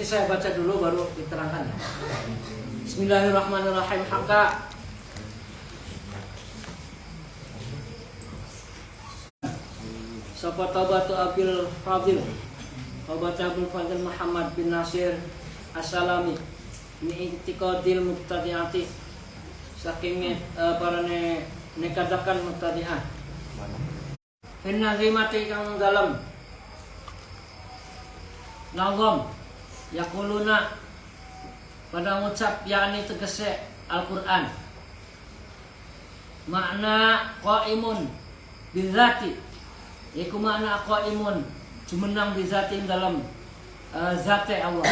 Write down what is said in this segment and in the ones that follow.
nanti saya baca dulu baru diterangkan. Bismillahirrahmanirrahim. Haka Sapa Taubatu Abil Fadil Abul Fadil Muhammad bin Nasir As-Salami ini intiqadil mubtadi'ati saking para nekadakan mubtadi'ah inna zimati kang dalam nazam yaquluna pada ngucap yakni tegese Al-Qur'an makna qaimun bizati iku makna qaimun jumenang bizatin dalam zate Allah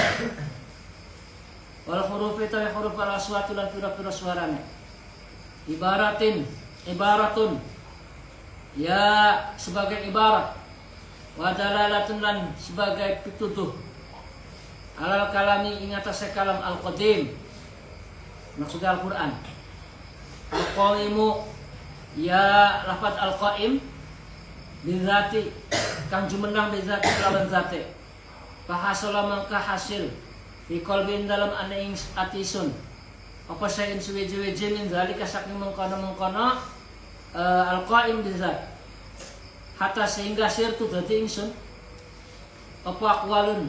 wal huruf itu huruf al aswatu lan pira-pira suarane ibaratun ya sebagai ibarat wa dalalatun lan sebagai pitutuh alal kalami ing atase kalam al qadim maksudnya Al-Qur'an al-qaimu ya lafaz al-qaim bizati kang jumenang bizati lawan zate fahasola mangka hasil di qalbin dalam anaing atisun apa sayin suwe-suwe min zalika saking mengkono al-qaim bizat hatta sehingga sirtu dadi ingsun apa aqwalun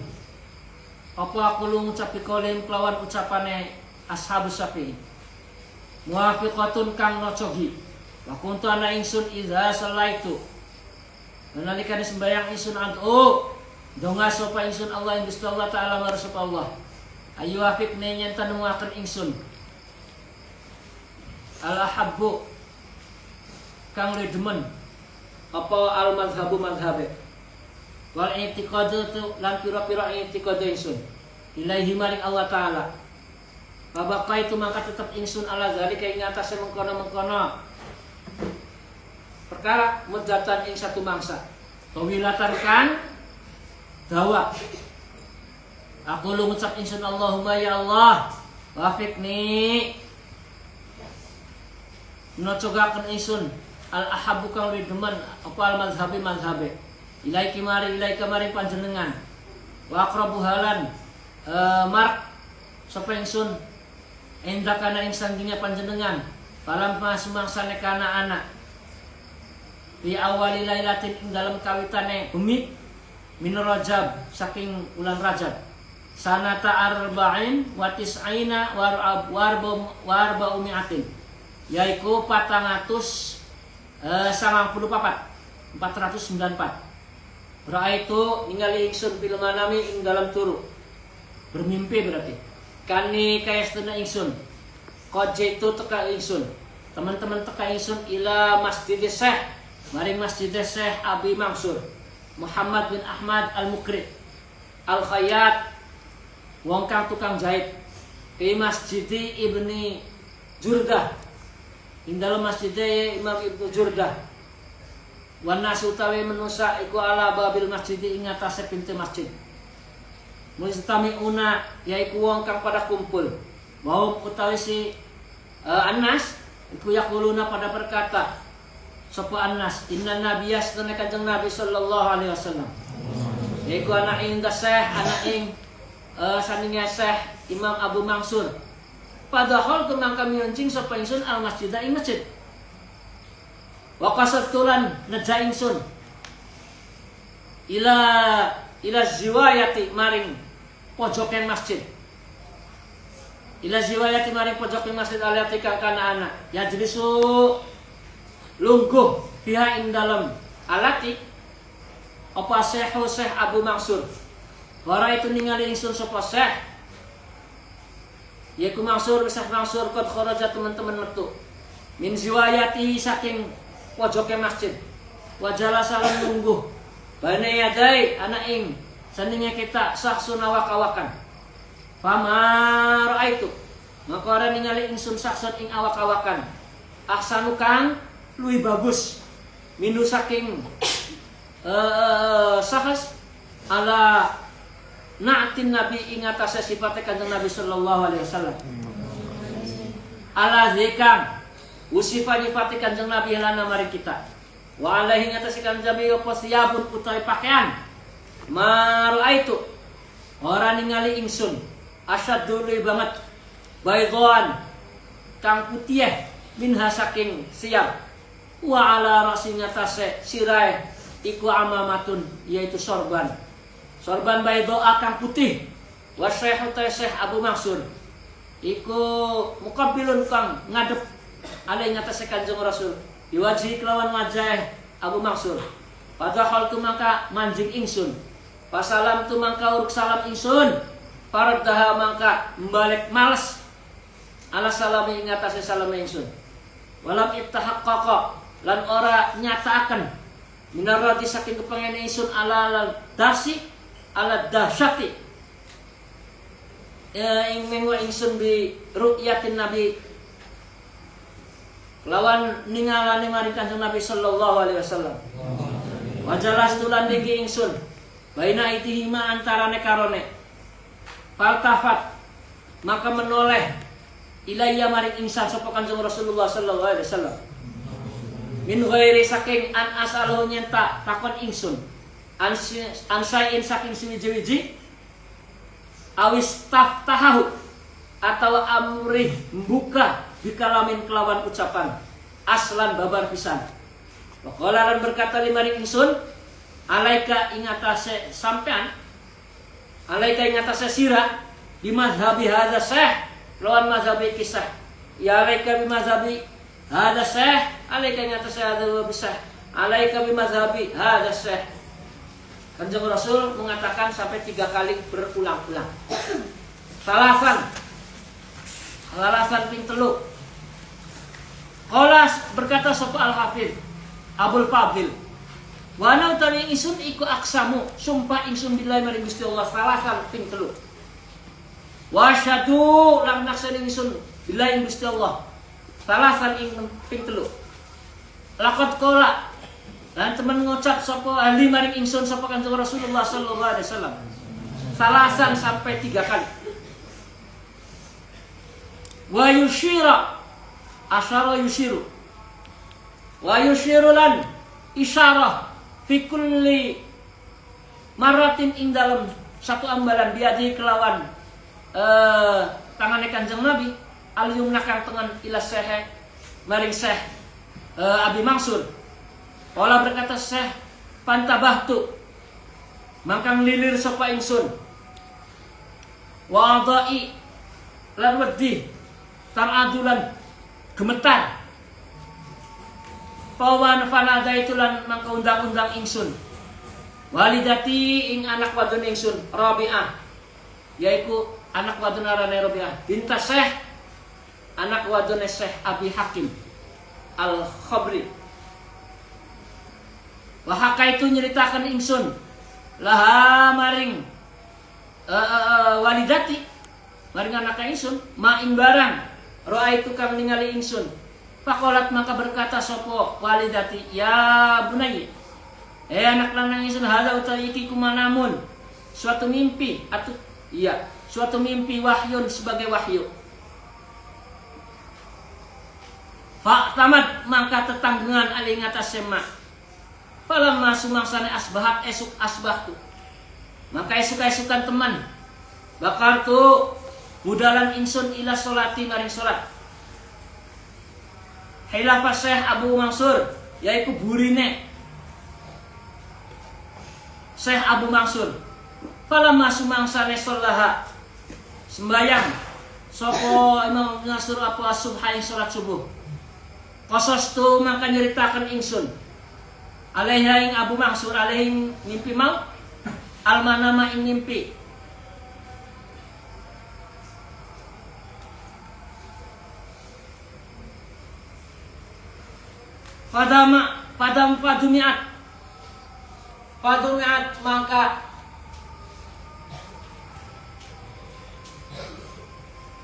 apa aku ngucap kolim kelawan ucapane ashabus syafi'i muwafiqatun kang nocogi wa kuntu ana ingsun idza salaitu nalikane sembayang ingsun donga sapa ingsun Allah ing Gusti Allah taala marsup Allah ayu afik nyen tanuaken ingsun al ahabbu kang le demen apa al mazhabu mazhabe wal i'tiqadatu lan pira-pira i'tiqad ingsun ilahi maring Allah taala babaka itu maka tetap ingsun ala zalika ing atase mengkono-mengkono perkara mudatan ing satu mangsa tawilatan kan dawa aku lu ngucap ingsun Allahumma ya Allah wafiqni nocogaken ingsun al ahabbu kang demen apa al mazhabe ilai kamari panjenengan wa aqrabu halan mark sapa ingsun endakana ing sandingnya panjenengan palam sumangsane kana anak di awali lailatin ing dalam kawitane bumi min Rajab saking bulan Rajab sanata arba'in wa tis'ina warba umiatin yaiku 494 Ra'aitu ningali ingsun fil manami ing dalam turu bermimpi berarti kani kayastuna ingsun qajaitu teka ingsun teman-teman teka ingsun ila masjid Syekh maring masjid Syekh Abi Mansur Muhammad bin Ahmad Al-Mukrid Al-Khayyat wong kang tukang jahit di Masjid Ibni Jurdah ing dalam masjid Imam Ibnu Jurdah wana sutawi menusa iku ala babil masjid ing atase pintu masjid mustamiuna yaiku wong kang pada kumpul mau utawi si Anas iku yaquluna pada berkata sapa Anas inna nabiyya satuna kanjeng Nabi sallallahu alaihi wasallam yaiku anak ing Syekh anak ing sandingnya Syekh Imam Abu Mansur padahal kemang kami runcing sapa ingsun al masjid ing masjid wa qasatulan neja ingsun ila ziwayati maring pojoken masjid ila ziwayati maring pojoken masjid alati kang kana anak ya jelisu lungguh fiha ing dalam alati apa Syekh Abu Mansur wara itu ningali ingsun sapa Syekh yaiku Mansur qad kharaja teman-teman metu min ziwayati saking pojoke masjid wajala salam lungguh bane yadai anak ing sandingnya kita saksun awak-awakan famar itu maka ora ningali ingsun saksun ing awak-awakan ahsanu kang luwih bagus minu saking sahas ala na'tin nabi ing atase sifate kanjeng Nabi sallallahu alaihi wasallam ala zikam usifani kanjeng Nabi lana mari kita wa alaihi ngatasi kanjeng Nabi apa siyabun utawi pakaian mar itu ora ningali ingsun asyaddu banget baydhan kang putih minha saking siap wa ala rasi ngatasé sirae iku amamatun yaitu sorban baydha kang putih wa syekh Abu Mansur iku muqabbilun kang ngadep alai ngatasé Kanjeng Rasul diwaji kelawan wajah Abu Mansur padahal tu mangka manjing ingsun pasalam tu mangka uruk salam ingsun faraddaha mangka mbalik males ala salami ngatasé salam ingsun walam ittahaqqaqa lan ora nyataaken minarati saking kepengen ingsun ala dahsyati ing mengwa ingsun bi ru'yatin nabi lawan ningalane maring Kanjeng Nabi sallallahu alaihi wasallam. Wajalas tulan diki ingsun baina itihima antarane karone. Faltafat maka menoleh ilayya maring ingsan sapa Kanjeng Rasulullah sallallahu alaihi wasallam. Min ghairi saking an asaluhu nyenta takon ingsun. Ansain saking suwiji-wiji awis taftahahu atau amrih membuka bikalamin kelawan ucapan aslan babar pisan. Waqala lan berkata limaring ingsun alaika ingatase sampean alaika ingatase sira di mazhabi hadza syekh lawan mazhabi kisah ya alaika bi mazhabi hadza syekh alaika ingatase hadza bisah alaika bi mazhabi hadza syekh. Kanjeng Rasul mengatakan sampai 3 kali berulang-ulang. Salasan ping 3. Qolas berkata sapa Al-Hafidz Abdul Fadil wa ana utawi ingsun iku aksamu sumpah ingsun billahi maring Gusti Allah salasan ping 3 wa asyhadu lan naksani ingsun billahi Gusti Allah salasan ping 3 laqad qala lan temen ngucap sapa ahli maring ingsun sapa Kanjeng Rasulullah sallallahu alaihi wasallam salasan sampai 3 kali wa yushira asyara yushiru wa yushiru lan isyarah fi kulli maratin ing dalam satu ambalan biadi kelawan tangane Kanjeng Nabi al yumna kang tengen ila syekh maring syekh Abi Mansur. Kala berkata syekh pantabahtu mangkang lilir sapa ingsun wa adai lan wedi taradulan gemetar pawan fanada itu lan mangka undang-undang ingsun walidati ing anak wadon ingsun Rabi'ah yaiku anak wadon arane Rabi'ah binta syekh anak wadon Syekh Abi Hakim Al-Khabri wahaka itu nyeritakan ingsun laha maring walidati maring anak ingsun ma ing barang roa itu kang ningali ingsun faqalat maka berkata sapa walidati ya bunayya anak lanang ingsun hadza utawi iki kumanamun suatu mimpi atau iya suatu mimpi wahyun sebagai wahyu fa tamat maka tetanggengan ali ngatas sema falamma sumangsane asbahat esuk asbahtu maka esuk-esukan teman bakartu budalan ingsun ila sholati maring salat hilafah Syekh Abu Mansur yaiku burine Syekh Abu Mansur falamma sumangsane sholaha sembayang sapa Imam Mansur apa subha ing salat subuh qasas tu maka nyeritakan ingsun alaiha ing Abu Mansur alaihi mimpi mau almanama ing mimpi fadumiat maka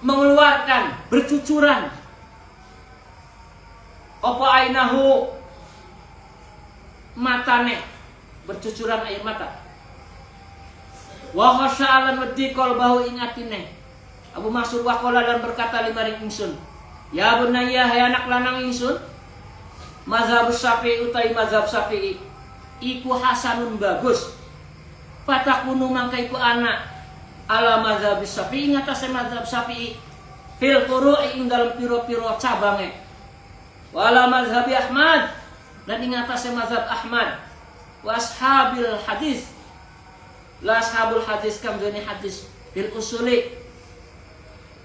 mengeluarkan bercucuran apa ainahu matane bercucuran air mata wa khasya'alan wedi qalbahu ing atine Abu Mansur waqala dan berkata limaring ingsun ya bunayya hai anak lanang ingsun mazhab Syafi'i utai mazhab Syafi'i iku hasanun bagus fatakunu mangka iku anak ala mazhab Syafi'i ngatasé mazhab Syafi'i fil furu'i ing dalam piro-piro cabange. Wa ala mazhab Ahmad dan ing ngatasé mazhab Ahmad. Wa ashabil hadis la ashabul hadis kam jani hadis fil usuli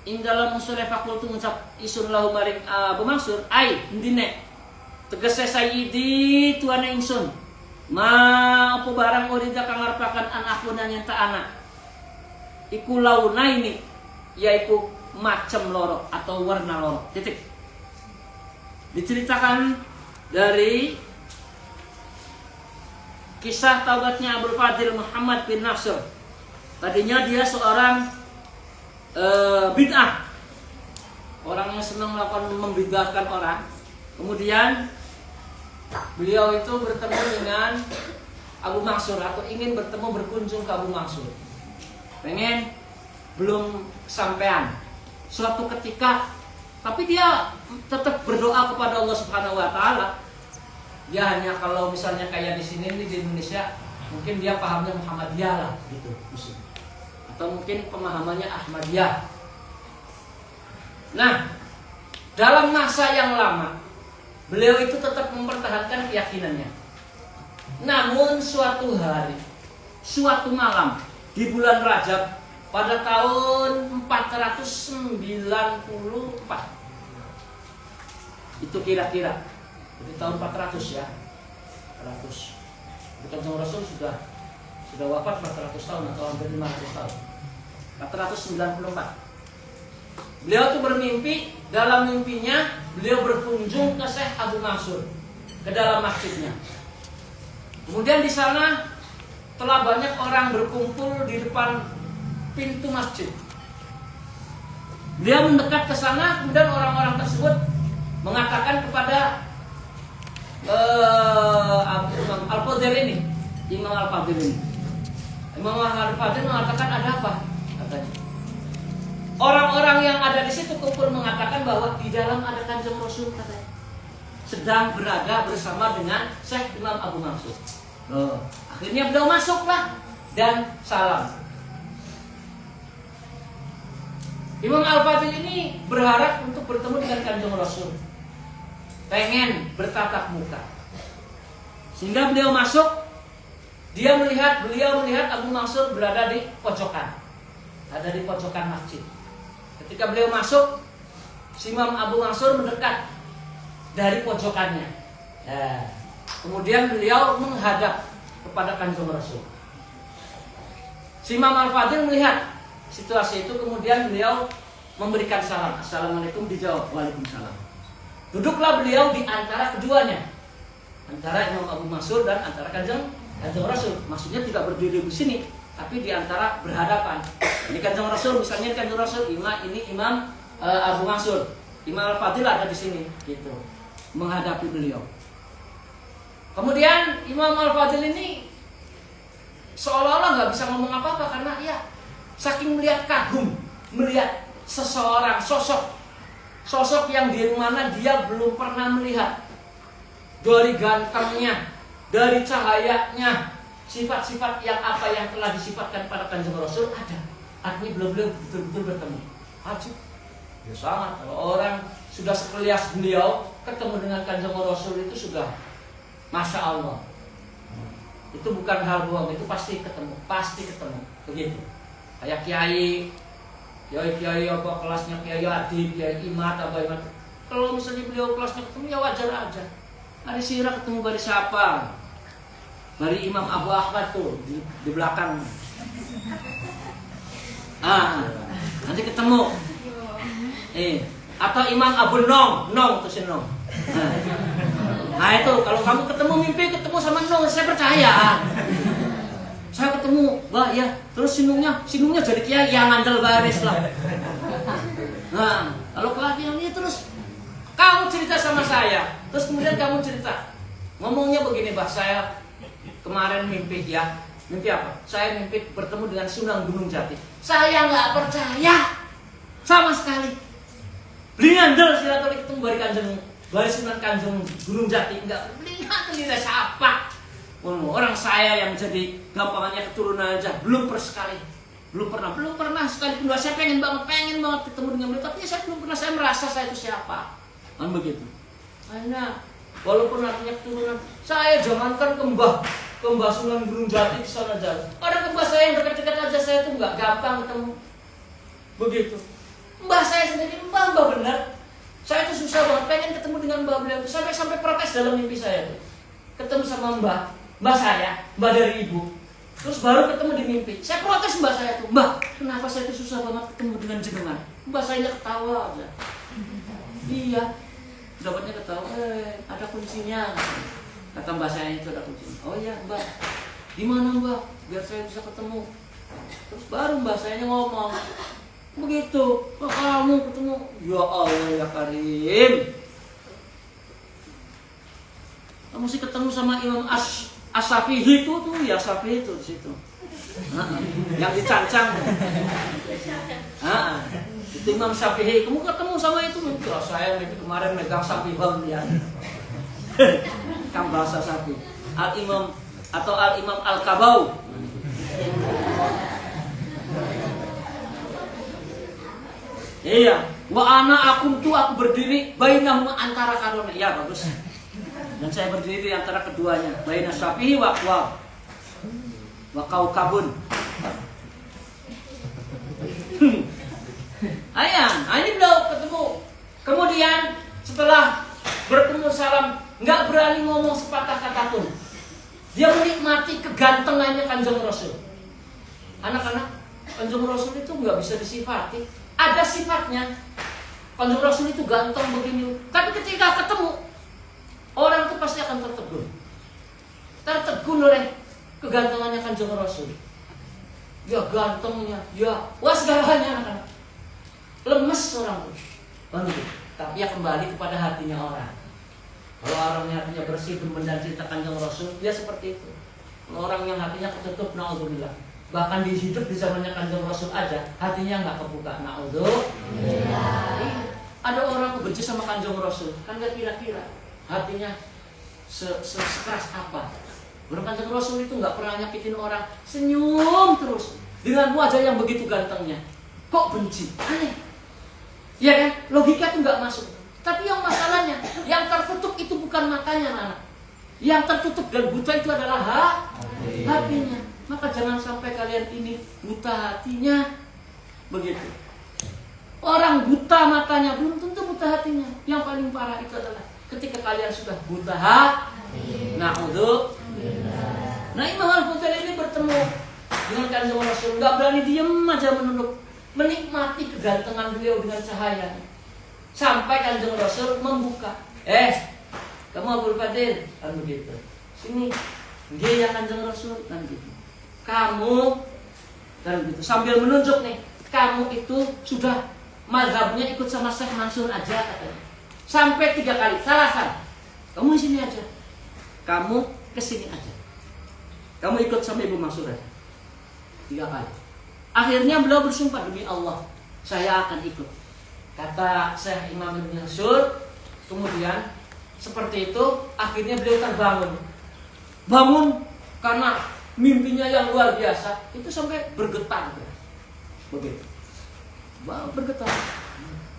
ing dalam usule fakultu ngucap isun lahu maring Abu Mansur ai ndine tegese sayyidi tuana ingsun ma apa barang urida kang ngarepaken anakku nang enta anak iku launaini yaiku macem loro atau warna loro titik. Diceritakan dari kisah taubatnya Abdul Fadil Muhammad bin Nasr. Tadinya dia seorang bid'ah, orang yang senang melakukan membid'ahkan orang. Kemudian beliau itu bertemu dengan Abu Mansur atau ingin berkunjung ke Abu Mansur. Pengen belum sampean suatu ketika, tapi dia tetap berdoa kepada Allah Subhanahu wa taala. Dia hanya kalau misalnya kayak di sini nih di Indonesia, mungkin dia pahamnya Muhammadiyah lah gitu, atau mungkin pemahamannya Ahmadiyah. Nah, dalam masa yang lama beliau itu tetap mempertahankan keyakinannya. Namun suatu hari, suatu malam di bulan Rajab pada tahun 494, itu kira-kira di tahun 400 ya, 400. Kanjeng Rasul sudah wafat 400 tahun atau hampir 500 tahun. 494. Beliau itu bermimpi, dalam mimpinya beliau berkunjung ke Syekh Abu Mansur ke dalam masjidnya. Kemudian di sana telah banyak orang berkumpul di depan pintu masjid. Beliau mendekat ke sana, kemudian orang-orang tersebut mengatakan kepada Imam Al-Fadhil ini. Imam Al-Fadhil mengatakan, ada apa? Katanya. Orang-orang yang ada di situ kumpul mengatakan bahwa di dalam ada Kanjeng Rasul, katanya, sedang berada bersama dengan Syekh Imam Abu Mansur. Akhirnya beliau masuklah dan salam. Imam Al-Fadhil ini berharap untuk bertemu dengan Kanjeng Rasul, pengen bertatap muka. Sehingga beliau masuk, beliau melihat Abu Mansur berada di pojokan, ada di pojokan masjid. Ketika beliau masuk, si Imam Abu Mansur mendekat dari pojokannya. Kemudian beliau menghadap kepada Kanjeng Rasul. Si Imam Al-Fadhil melihat situasi itu, kemudian beliau memberikan salam. Assalamualaikum, dijawab waalaikumsalam. Duduklah beliau di antara keduanya, antara Imam Abu Mansur dan antara Kanjeng Rasul. Maksudnya tidak berdiri di sini, tapi di antara berhadapan. Ini Kanjeng Rasul, misalnya Kanjeng Rasul, ini Imam Abu Mansur, Imam Al-Fadhil ada di sini, gitu, menghadapi beliau. Kemudian Imam Al-Fadhil ini seolah-olah nggak bisa ngomong apa-apa karena ya saking melihat kagum, melihat seseorang sosok yang di mana dia belum pernah melihat. Dari gantengnya, dari cahayanya, sifat-sifat yang telah disifatkan pada Kanjeng Rasul ada. Artinya belum betul-betul bertemu. Ajib. Ya sangat. Kalau orang sudah sekelias beliau ketemu dengan Kanjeng Rasul itu sudah Masya Allah. Itu bukan hal bohong, itu pasti ketemu. Begitu. Kayak kiai apa kelasnya Kiai Adib, Kiai Imat, Abah Imat. Kalau misalnya beliau kelasnya ketemu ya wajar aja. Hari Sirah ketemu dari siapa? Dari Imam Abu Ahmad tuh di belakang. Nanti ketemu. Atau Imam Abu Nong tuh si Nong. Nah itu kalau kamu ketemu sama Nong, saya percaya. Saya ketemu, Mbak ya, terus sinungnya jadi kiai yang ngandel baris lah. Nah, kalau kelasnya ini terus kamu cerita sama saya, terus kemudian kamu cerita, ngomongnya begini, Mbak, saya kemarin mimpi apa? Saya mimpi bertemu dengan Sunan Gunung Jati. Saya nggak percaya sama sekali. Beli ngandel silaturahmi ketemu dari Sunan Kanjeng Gunung Jati, enggak beli ngandel siapa? Orang saya yang jadi gampangannya keturunan aja belum persekali. belum pernah sekalipun. Saya pengen banget ketemu dengan beliau, tapi saya belum pernah, saya merasa saya itu siapa, kan begitu. Akhirnya walaupun artinya keturunan, saya jangankan ke Mbah Sunan Gunung Jati di sana jauh. Ada ke mbah saya yang dekat-dekat aja saya itu nggak gampang ketemu. Begitu. Mbah saya sendiri, mbah benar. Saya itu susah banget pengen ketemu dengan mbah beliau. Sampai protes dalam mimpi saya tuh. Ketemu sama mbah saya, mbah dari ibu. Terus baru ketemu di mimpi. Saya protes mbah saya tuh, "Mbah, kenapa saya itu susah banget ketemu dengan jenengan?" Mbah saya ketawa aja. Iya. Dapatnya ketawa, ada kuncinya. Kata mbak saya itu ada kuncinya. Oh iya mbak, gimana mbak? Biar saya bisa ketemu. Terus baru mbak saya ngomong, begitu. Oh, kamu ketemu? Ya Allah ya Karim. Kamu sih ketemu sama Imam As-Syafi'i itu tuh, ya Syafi'i itu di situ. Yang dicancang. Itu Imam Syafi'i. Kamu ketemu sama itu? Ya, saya kemarin megang Syafi'i ya. Kan bahasa Syafi'i. Al-Imam atau Al-Imam Al-Kabau. Iya, aku berdiri bainahum antara karone. Ya bagus. Dan saya berdiri antara keduanya, baina Syafi'i wa Kaukabun. Ini beliau ketemu. Kemudian setelah bertemu salam, nggak berani ngomong sepatah kata pun. Dia menikmati kegantengannya Kanjeng Rasul. Anak-anak, Kanjeng Rasul itu nggak bisa disifati. Ada sifatnya. Kanjeng Rasul itu ganteng begini. Tapi ketika ketemu, orang itu pasti akan tertegun oleh kegantengannya Kanjeng Rasul. Ya gantengnya, ya segalanya anak-anak. Lemes orang itu. Tapi ya kembali kepada hatinya orang. Kalau orangnya hatinya bersih, demen dan cinta Kanjeng Rasul, dia seperti itu. Kalau orang yang hatinya ketutup, naudzubillah. Bahkan di hidup di zamannya Kanjeng Rasul aja, hatinya nggak kebuka, naudzubillah. Ada orang benci sama Kanjeng Rasul, kan nggak kira-kira hatinya sekeras apa. Orang Kanjeng Rasul itu nggak pernah nyakitin orang, senyum terus dengan wajah yang begitu gantengnya. Kok benci? Aneh. Ya kan? Logika itu nggak masuk. Tapi yang masalahnya, yang tertutup itu bukan matanya, anak. Yang tertutup dan buta itu adalah hatinya. Maka jangan sampai kalian ini buta hatinya. Begitu. Orang buta matanya belum tentu buta hatinya. Yang paling parah itu adalah ketika kalian sudah buta hati. Nah, Imam Al-Fudail ini bertemu dengan Kanjeng Rasul, nggak berani diem aja menunduk, menikmati kegantengan beliau dengan cahayanya. Sampai Kanjeng Rasul membuka, kamu Abdul Fadil, kan begitu. Sini, dia yang Kanjeng Rasul, kan gitu. Kamu, kan gitu. Sambil menunjuk nih, kamu itu sudah mazhabnya ikut sama Syekh Mansur aja katanya. Sampai 3 kali, salasan. Kamu di sini aja, kamu kesini aja. Kamu ikut sama Ibu Mansur aja. 3 kali. Akhirnya beliau bersumpah, demi Allah, saya akan ikut. Kata Syekh Imam Ibn Mansur. Kemudian seperti itu, akhirnya beliau terbangun. Bangun karena mimpinya yang luar biasa. Itu sampai bergetar. Begitu. Bergetar.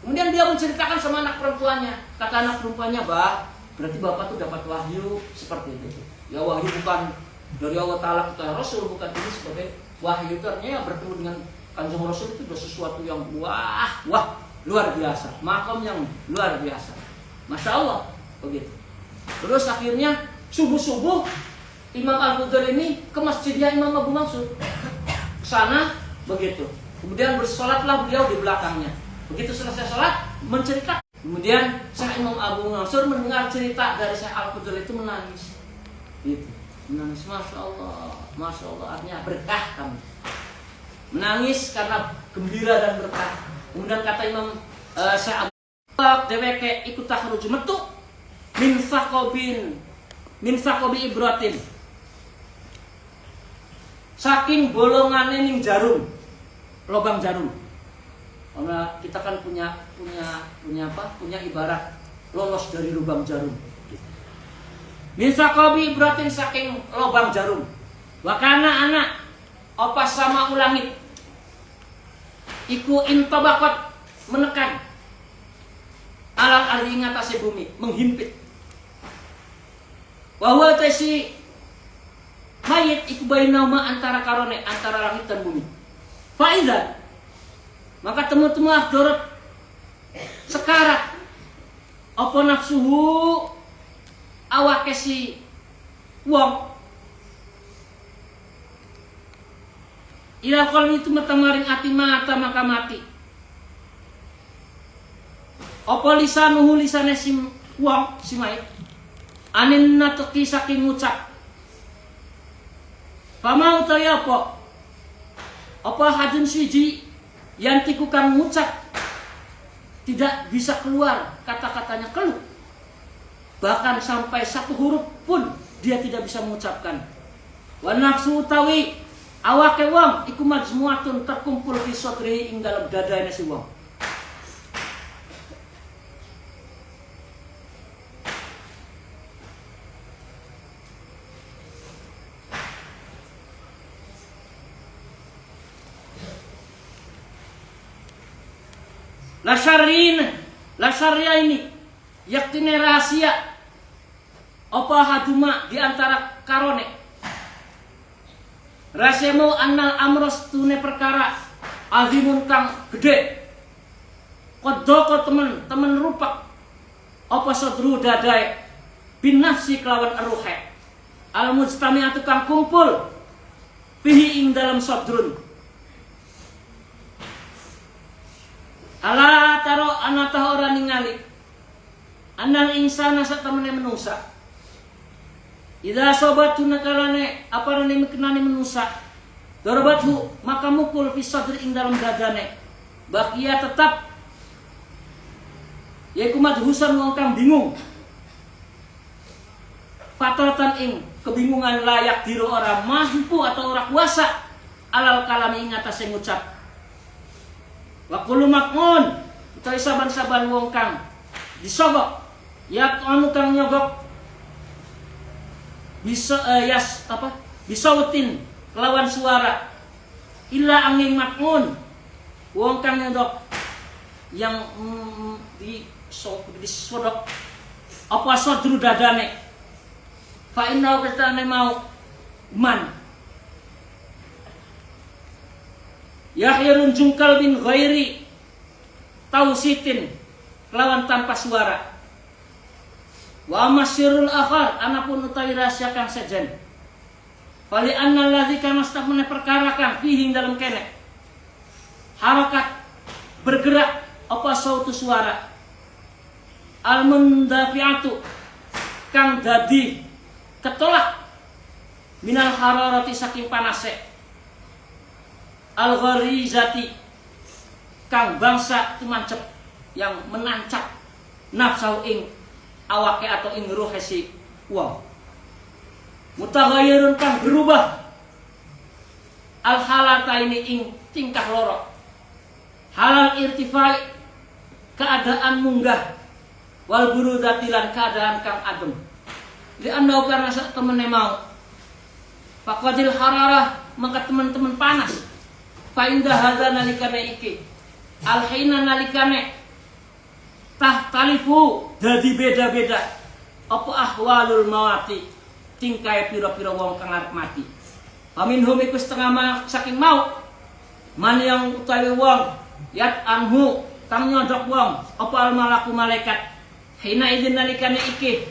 Kemudian dia menceritakan sama anak perempuannya. Kata anak perempuannya, berarti bapak tuh dapat wahyu seperti itu. Ya wahyu bukan dari Allah Ta'ala kepada Rasul, bukan ini sebagai wahyu. Ternyata bertemu dengan Kanjeng Rasul itu sudah sesuatu yang luar biasa, makam yang luar biasa, Masya Allah, begitu. Terus akhirnya subuh-subuh Imam Al-Fudail ini ke masjidnya Imam Abu Mansur, ke sana, begitu. Kemudian bersolatlah beliau di belakangnya. Begitu selesai sholat, mencerita. Kemudian Syekh Imam Abu Mansur mendengar cerita dari Syekh Al-Fudail itu menangis, gitu. Menangis, Masya Allah, artinya berkah kamu. Menangis karena gembira dan berkah. Kemudian kata Imam Syekh Abu Deweke ikut takhruj metu min sakobi ibratin, saking bolongane ning jarum, lubang jarum. Karena kita kan punya ibarat lolos dari lubang jarum. Min sakobi ibratin, saking lubang jarum. Wakana anak opas sama ulangit. iku intabaqat menekan alal ardi ngatasi bumi, menghimpit. Bahwa tesi mayit iku bainauma antara karone antara langit dan bumi. Faizan maka temu-temu ahdorat sekarat apa nafsuhu awake si wong ila qalbi itu matamaring ati mata maka mati. Apa lisanuhu lisane si wong si mayit anin natqi saking ngucap. Pamau tahu apa hadun suji yang tiku kang ngucap tidak bisa keluar kata-katanya keluh, bahkan sampai satu huruf pun dia tidak bisa mengucapkan. Wa nafsu utawi awake wong iku majmuatun terkumpul fi sadrihi ing dalam dadane si wong. La syarria ini yaktine rahasia apa haduma di antara karone rahasia mau annal amros tune perkara azimun kang gede kodoko temen rupak apa sadru dadae bin nafsi kelawan ruhe al mujtami'atu kang kumpul fihi ing dalam sadrun. Ala taro anata ora ningali anal insana satamene manusa idza sabatu nakalane apa rene mekenane manusa darabathu maka mukul fi sadri ing dalam dadane bakia tetap yaiku madhusan wong kang bingung fatratan ing kebingungan layak diro ora mampu atau ora kuasa alal kalami ing atase ngucap. Wa kullu makmun utawi saban-saban wong kang disogok ya anu kang nyogok bisa bisautin lawan suara illa angin makmun wong kang nyogok yang disodok apa sadru dadane fa inna katane mau man yahyarun jungkal bin ghairi tausitin lawan tanpa suara. Wa masyirul akhar anapun utawi rahasia kang sejen. Fali anna alladzi kana stamene perkara kang fihi dalam kene. Harakat bergerak apa sautu suara. Al mundafi'atu kang dadi ketolak minal hararati saking panase. Al-gharizati kang bangsa tumancep yang menancap nafsu ing awake atau ing ruhe si wong. Mutaghayyirun kang berubah al-halata ini ing tingkah loro. Halal irtifai keadaan munggah wal burudati lan keadaan kang adem. Li andau karena sak temene mau faqadil hararah maka teman-teman panas. Fa indah hadza nalikane iki alhina nalikane tahtalifu dadi beda-beda apa ahwalul mawati tingkai pira-pira wong kang arep mati. Paminhum iku setengah saking mau man yang utawi wong yat anhu kang nyodok wong apa al malaku malaikat hina idzin nalikane iki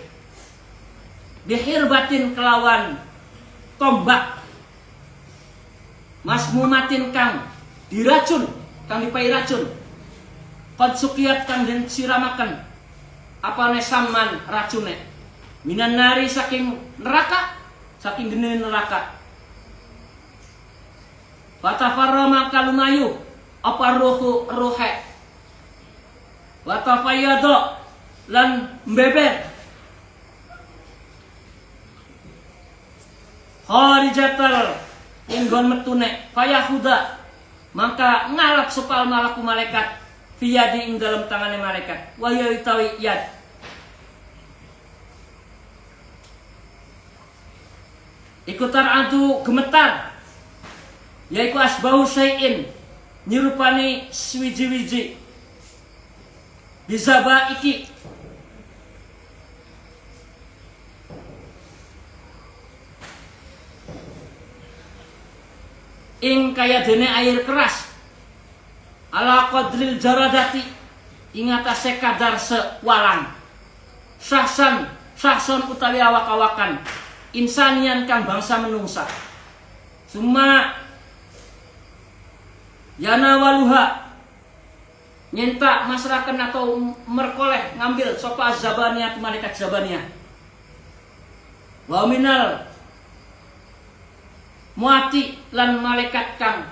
bihirbatin kelawan tombak masmumatin kang diracun kang dipai racun qad sukiyat kang den siramaken apane saman racune minan nari saking neraka saking gene neraka watafarrama kalumayu apa ruhe watafayado lan mbeber kharijatal inggon metune fayahuda maka ngalap sepal malaku malaikat fiyadi ing dalam tangane malaikat wahya utawi yad ikutar adu gemetar yaiku asbahu syai'in nyirupani swiji-wiji bizaba iki ing kaya dene air keras ala qadril jaradati ing atase kadar sewalang sahson utawi awak-awakan insanian kang bangsa menungsa summa yana waluha nyenta masyarakat atau merkoleh ngambil sopa zabaniyah malaikat zabaniyah wa minal muati lan malaikat kang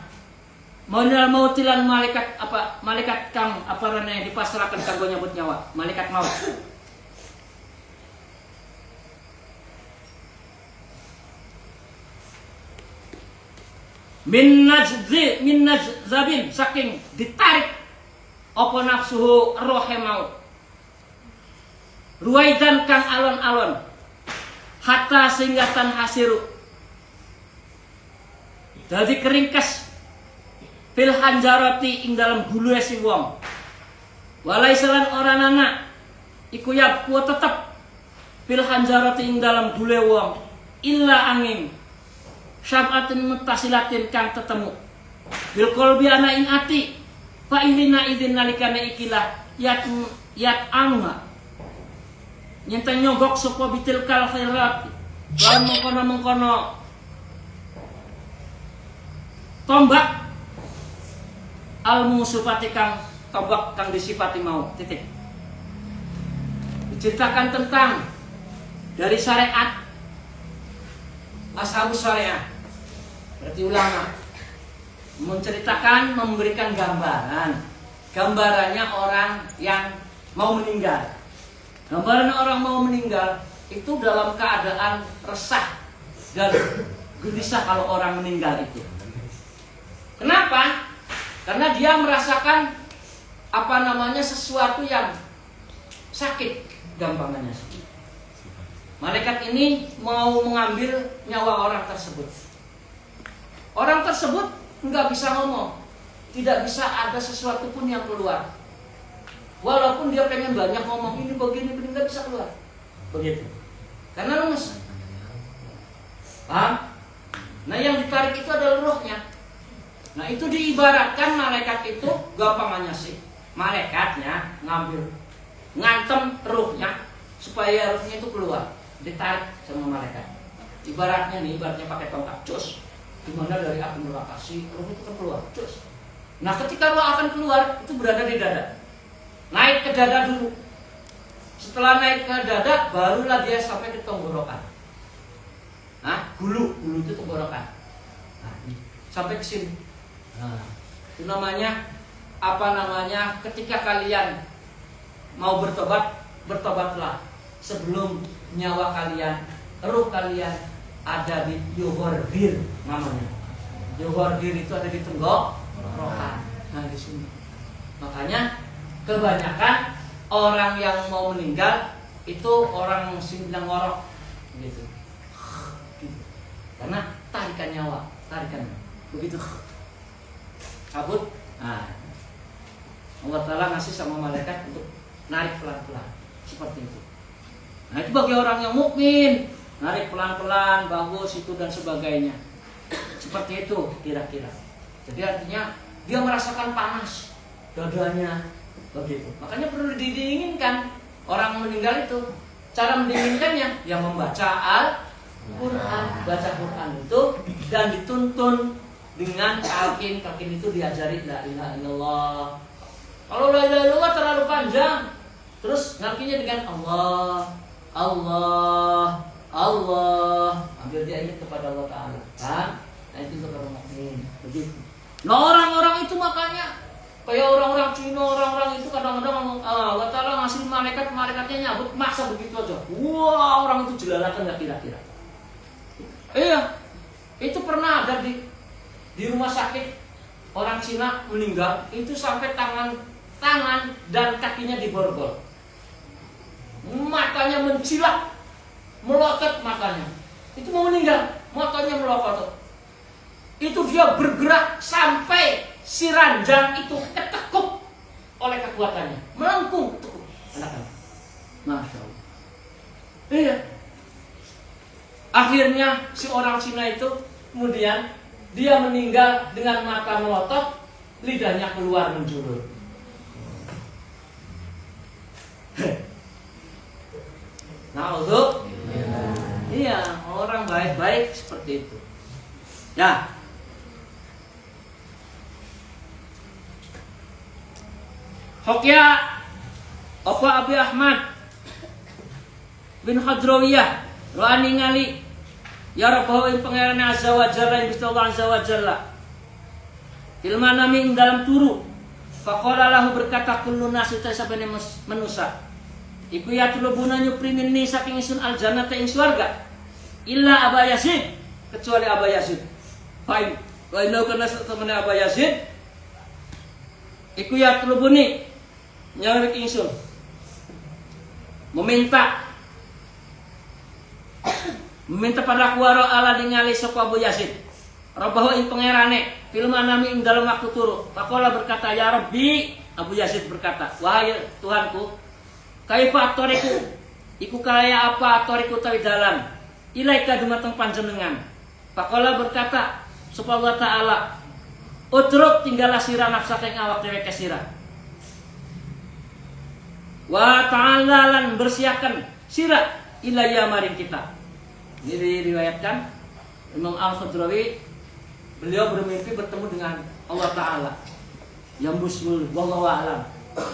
monal mauti lan malaikat kang apa rene dipasrahkan kanggo nyambut nyawa malaikat maut min najzabin saking ditarik apa nafsuhu rohe maut ruwaidan kang alon-alon hatta sehingga tan hasiru dadi keringkes fil hanjarati ing dalam gulu sing wong walai selan ora nana iku yaku tetep fil hanjarati ing dalam gulu wong illa angin syam'atin muttasilatin kang tetemu bil qalbi ana ing ati fa inna idzin nalikana ikilah yat anha nyenta nyogok sapa bitil kal khairat lan mengkono tombak al-musufati kang tombak kang disifati mau titik diceritakan tentang dari syariat ashabus syariah berarti ulama menceritakan memberikan gambarannya orang yang mau meninggal itu dalam keadaan resah dan gelisah kalau orang meninggal itu. Kenapa? Karena dia merasakan sesuatu yang sakit gampangannya. Malaikat ini mau mengambil nyawa orang tersebut. Orang tersebut nggak bisa ngomong, tidak bisa ada sesuatu pun yang keluar. Walaupun dia pengen banyak ngomong ini begini nggak bisa keluar. Begitu. Karena lemes. Paham? Nah yang ditarik itu adalah rohnya. Nah itu diibaratkan malaikat itu gampangannya sih. Malaikatnya ngantem ruhnya supaya ruhnya itu keluar, ditarik sama malaikat. Ibaratnya pakai tongkat, cus. Dimana dari api neraka sih ruh itu keluar, cus. Nah ketika ruh akan keluar itu berada di dada, naik ke dada dulu. Setelah naik ke dada barulah dia sampai di tenggorokan. Nah gulu itu tenggorokan. Nah, sampai ke sini. Nah, itu namanya ketika kalian mau bertobatlah sebelum nyawa kalian, ruh kalian ada di yuhordir namanya. Yuhordir itu ada di tenggorokan. Nah di sini. Makanya kebanyakan orang yang mau meninggal itu orang sindang ngorok gitu. Karena tarikan nyawa, begitu. Cabut. Nah, Allah Ta'ala ngasih sama malaikat untuk narik pelan-pelan seperti itu. Nah itu bagi orang yang mukmin, narik pelan-pelan, bagus itu dan sebagainya. Seperti itu kira-kira. Jadi artinya dia merasakan panas dadanya begitu. Makanya perlu didinginkan orang meninggal itu. Cara mendinginkannya yang membaca Al-Quran, baca Quran itu dan dituntun dengan talqin itu diajari la ilaha illallah. Kalau la ilaha illallah terlalu panjang, terus ngakinya dengan Allah, ambil dia ingat kepada Allah Ta'ala kan? Nah itu untuk orang mukmin begitu. Nah orang-orang itu makanya kayak orang-orang Cina, orang-orang itu kadang-kadang Allah Ta'ala ngasih malaikatnya nyabut maksa begitu aja. Wah orang itu jelalatan gak kira-kira. Iya, itu pernah ada di rumah sakit orang Cina meninggal itu sampai tangan dan kakinya diborgol, matanya mencilak, melotot matanya. Itu mau meninggal, matanya melotot. Itu dia bergerak sampai si ranjang itu ketekuk oleh kekuatannya, melengkung tekuk anak-anak. Masya Allah. Iya. Akhirnya si orang Cina itu kemudian dia meninggal dengan mata melotot, lidahnya keluar menjulur. Na'udzu. Iya, orang baik-baik seperti itu. Ya. Hokya apa Abi Ahmad bin Khadrawiyah roa ningali ya Rabbahu ing pangeran azza wa jalla ing Gusti Allah azza wa jalla ilma nami ing dalam turu faqala lahu berkata kullu nasi sabene manusa iku ya tulubuna nyuprimin ni saking isun aljannata ing swarga illa Aba Yazid kecuali Aba Yazid fine wa inna kana satamane Aba Yazid iku ya tulubuni nyarik ingsun meminta pada kuwaro ala ningali sapa Abu Yazid Rabbahu ing pangerane film anami ing dalam waktu turu faqala berkata ya Rabbi Abu Yazid berkata wahai Tuhanku kaifa atoriku iku kaya apa atoriku tawi dalan ilaika dumateng panjenengan faqala berkata sapa Allah taala utruk tinggallah sira nafsaka ing awak dhewe sira wa ta'ala lan bersiakan sira ilayya maring kita. Ini diriwayatkan Imam Al-Khadrawi beliau bermimpi bertemu dengan Allah Ta'ala yang musmul wallahu a'lam.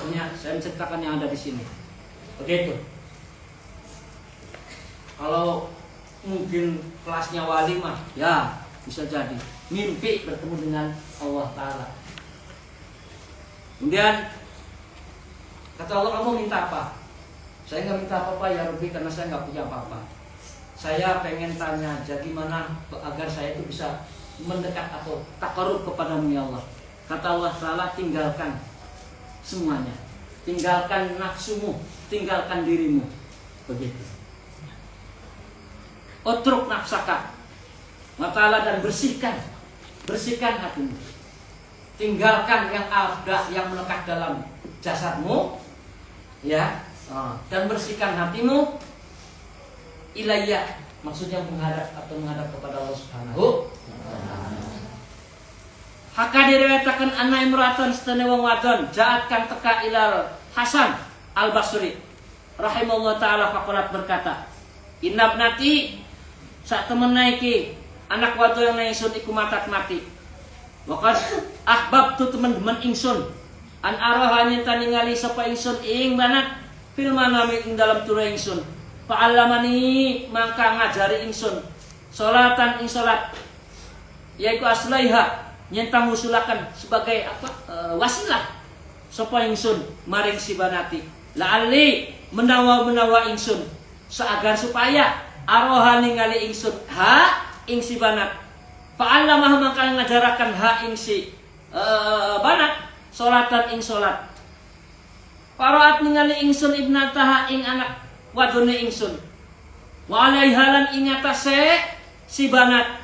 Ini saya menceritakan yang ada di sini. Begitu. Kalau mungkin kelasnya wali mah ya bisa jadi mimpi bertemu dengan Allah Ta'ala. Kemudian kata Allah, kamu minta apa? Saya nggak minta apa-apa ya Rabbi karena saya nggak punya apa-apa. Saya pengen tanya aja gimana agar saya itu bisa mendekat atau takarub kepadamu ya Allah. Kata Allah Ta'ala, tinggalkan semuanya. Tinggalkan nafsumu, tinggalkan dirimu. Begitu. Utruk nafsaka. Mata'ala dan bersihkan hatimu. Tinggalkan yang ada yang melekat dalam jasadmu. Ya, dan bersihkan hatimu ilayya, maksudnya menghadap kepada Allah Subhanahu. Haka diriwayatakan anna imra'atan setene wong wadon jaatkan teka ilal Hasan Al-Basri rahimahullah taala faqalat berkata inna ibnati sak temene iki anak wadon yang ingsun iku matat mati waqad ahbabtu teman-teman ingsun an araha nyenta ningali sapa ingsun ing banat fil manami ing dalam turu ingsun fa'allamani mangka ngajari ingsun salatan ing salat yaiku aslaiha nyenta ngusulaken sebagai wasilah sapa ingsun maring si banati la'alli menawa ingsun seagar supaya araha ningali ingsun ha ing si banat fa'allamah mangka ngajaraken ha ing si banat salatan ing salat. Paraat ningali ingsun ibnataha ing anak wadone ingsun. Wa alaihalan ing atase si banat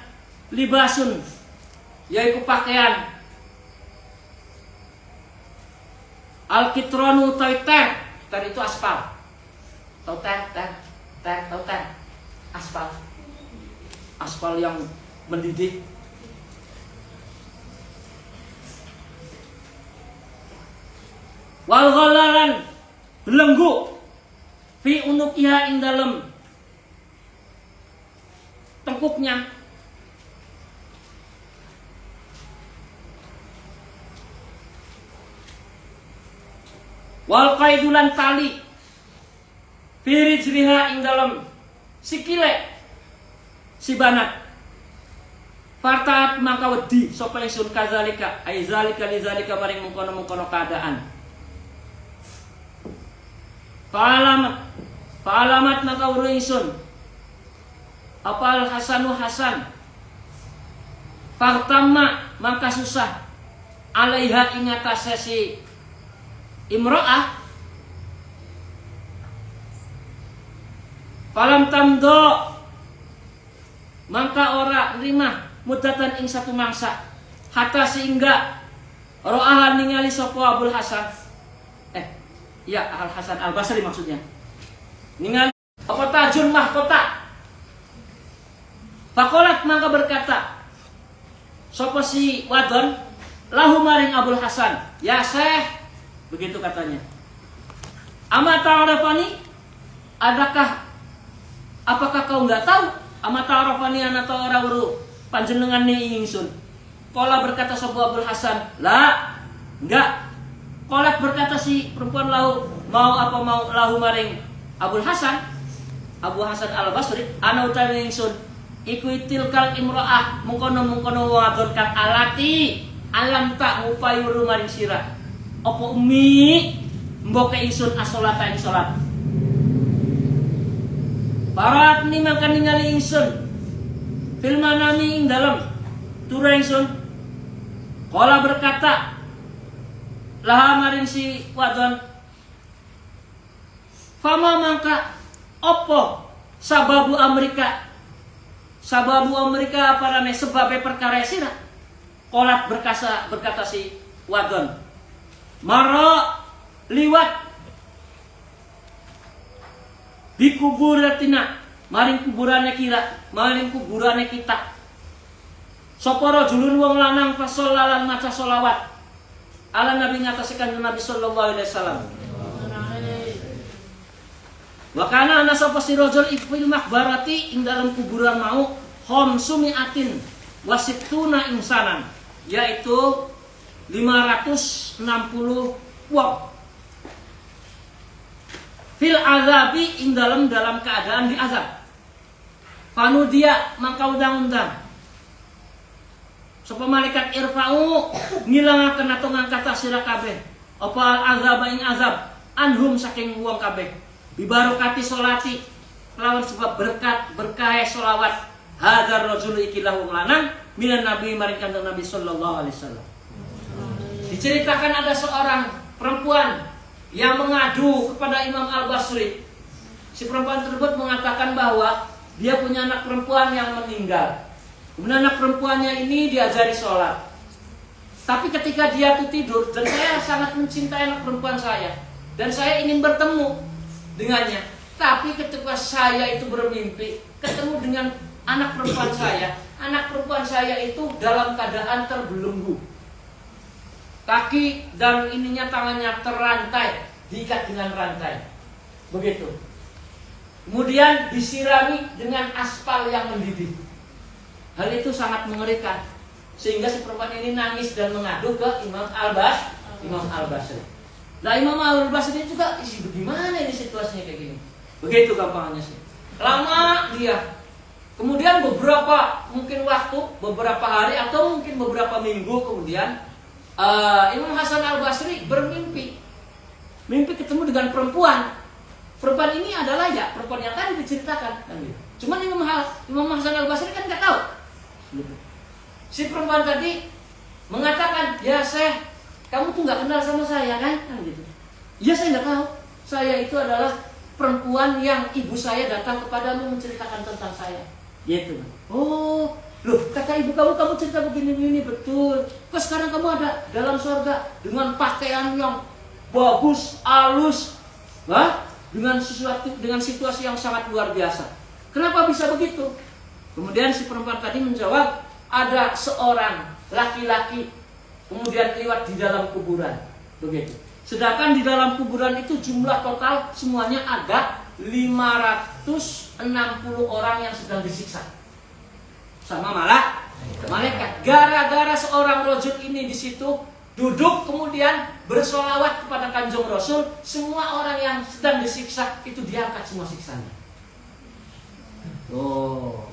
libasun yaiku pakaian al-kitranu ter itu aspal. Tau ter aspal. Aspal yang mendidih. Wal ghalalan belenggu fi unukiha ing dalem tengkuknya wal qaidulan tali fi rijliha ing dalem sikile si banat fartaat mangka wedi sapa ingsun kadzalika ai zalika li zalika maring mengkono-mengkono keadaan Fa'alamat maka uruisun apal Hasanu Hasan Fartamma maka susah alaiha ingatase si imro'ah Falam tamdo maka ora nerima mudatan ing satu mangsa hatta sehingga Ro'ahan ningali sapa Abul Hasan. Iya, Al Hasan Al Basri maksudnya. Ningali apa tajun mahkota. Fakolat mangka berkata, sapa si wadon lahu maring Abul Hasan, ya Syekh, begitu katanya. Ama ta'rafani, apakah kau nggak tahu? Ama ta'rafani ana ta'ara weru panjenengan ni ingsun. Qala berkata sapa Abul Hasan, la, enggak. Qala berkata si perempuan lahu lahu maring Abul Hasan, Abu Hasan Al Basri, ana utawi ingsun iku tilkal imro'ah mungkono wadon kang alati alam tak ngupayu maring sirah. Apa umi mboke ingsun as-sholata ing salat. Barat ni mangka ningali ingsun fil manami ing dalem turu ingsun. Qala berkata laha maring si wadon, fama mangka opo sababu Amerika apa namanya sebabnya perkara sirah. Qolat berkata si wadon, maro liwat di kuburatina maring kuburane kita sapa rajulun wong lanang fasollalan maca sholawat ala nabi ngatasikan Nabi sallallahu alaihi wasallam. Wa kana ana sapa si rajul fil makbarati ing dalam kuburan mau khamsumiatin wasittuna insanan, yaitu 560 wong. Fil azabi ing dalam keadaan diazab. Panu dia mangka undang-undang. Sapa malaikat irfa'u ngilangaken atau ngangkat sira kabeh apa azab ing azab anhum saking wong kabeh. Bibarokati sholati lawan sebab berkah sholawat hadzal rajul ikilah wong lanang minan nabi maring kanjeng Nabi sallallahu alaihi wasallam. Diceritakan ada seorang perempuan yang mengadu kepada Imam Al Basri. Si perempuan tersebut mengatakan bahwa dia punya anak perempuan yang meninggal. Kemudian anak perempuannya ini diajari sholat. Tapi ketika dia tidur, dan saya sangat mencintai anak perempuan saya, dan saya ingin bertemu dengannya. Tapi ketika saya itu bermimpi ketemu dengan anak perempuan saya itu dalam keadaan terbelenggu. Kaki dan tangannya terantai, diikat dengan rantai. Begitu. Kemudian disirami dengan aspal yang mendidih. Hal itu sangat mengerikan. Sehingga si perempuan ini nangis dan mengadu ke Imam Al Basri. Nah, Imam Al Basri juga, bagaimana ini situasinya kayak gini? Begitu gampangannya sih. Lama dia. Kemudian beberapa hari atau mungkin beberapa minggu kemudian Imam Hasan Al Basri bermimpi. Mimpi ketemu dengan perempuan. Perempuan ini adalah perempuan yang tadi diceritakan. Cuman Imam Hasan Al Basri kan nggak tahu. Si perempuan tadi mengatakan, ya Syekh, kamu tuh nggak kenal sama saya kan? Gitu. Iya, saya nggak tahu. Saya itu adalah perempuan yang ibu saya datang kepadamu menceritakan tentang saya. Gitu. Oh, loh, kata ibu kamu cerita begini betul. Kok sekarang kamu ada dalam surga dengan pakaian yang bagus, halus, dengan situasi yang sangat luar biasa. Kenapa bisa begitu? Kemudian si perempuan tadi menjawab, ada seorang laki-laki kemudian lewat di dalam kuburan. Begitu. Sedangkan di dalam kuburan itu jumlah total semuanya ada 560 orang yang sedang disiksa sama malaikat. Gara-gara seorang rajul ini di situ duduk kemudian bersolawat kepada Kanjeng Rasul, semua orang yang sedang disiksa itu diangkat semua siksanya. Oh,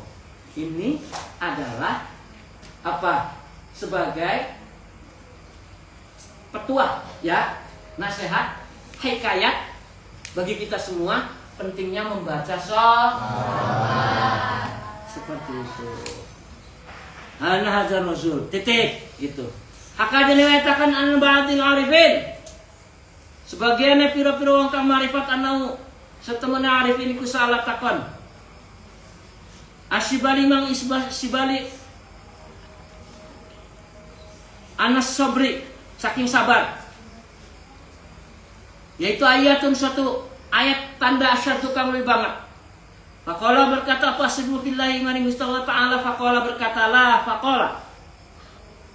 ini adalah apa? Sebagai petua, nasihat, hikayat bagi kita semua pentingnya membaca sholawat. Seperti itu. Ana hajar Rasul. Titik gitu. Haka diriwayatakan an ba'dil arifin. Sebagian pira-pira wong kang marifat anau setemene arifin iku salah takon. Asybali mang isbah sibali Anas Sabri saking sabar. Yaitu ayatun, suatu ayat tanda asyadu kang lebih banget. Faqala berkata apa sibu fillahi maring Gusti Allah Ta'ala. Faqala berkata la faqala.